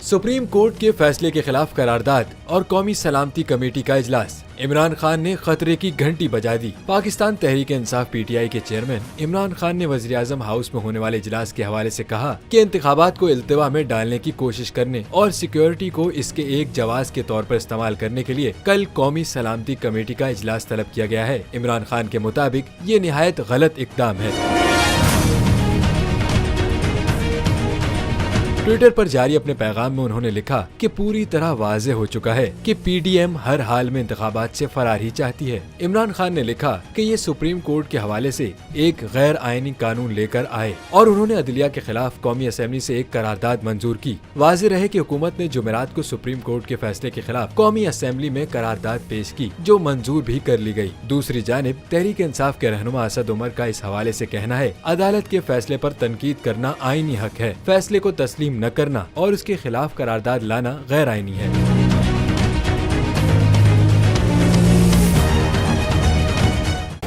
Supreme court के फैसले के खिलाफ करारदाद और कौमी सलामती कमेटी का इजलास। इमरान खान ने खतरे की घंटी बजा दी। पाकिस्तान तहरीक इंसाफ पीटीआई के चेयरमैन इमरान खान ने वज़ीर आज़म हाउस में होने वाले इजलास के हवाले से कहा कि इंतखाबात को इल्तिवा में डालने की कोशिश करने और सिक्योरिटी को इसके एक जवाब के तौर पर इस्तेमाल करने के लिए कल कौमी सलामती कमेटी का इजलास तलब किया गया है। इमरान खान के मुताबिक ये निहायत गलत इक़दाम है। ट्विटर पर जारी अपने पैगाम में उन्होंने लिखा कि पूरी तरह वाज़ेह हो चुका है कि पीडीएम हर हाल में इंतखाबात से फरार ही चाहती है। इमरान खान ने लिखा कि ये सुप्रीम कोर्ट के हवाले से एक गैर आईनी कानून लेकर आए और उन्होंने अदलिया के खिलाफ कौमी असेंबली से एक करारदाद मंजूर की। वाज़ेह रहे कि हुकूमत ने जुमेरात को सुप्रीम कोर्ट के फैसले के खिलाफ कौमी असेंबली में करारदाद पेश की, जो मंजूर भी कर ली गयी। दूसरी जानिब तहरीक इंसाफ के रहनुमा असद उमर का इस हवाले से कहना है, अदालत के फैसले पर तनकीद करना आईनी हक है, फैसले को तस्लीम न करना और उसके खिलाफ करारदाद लाना गैर आईनी है।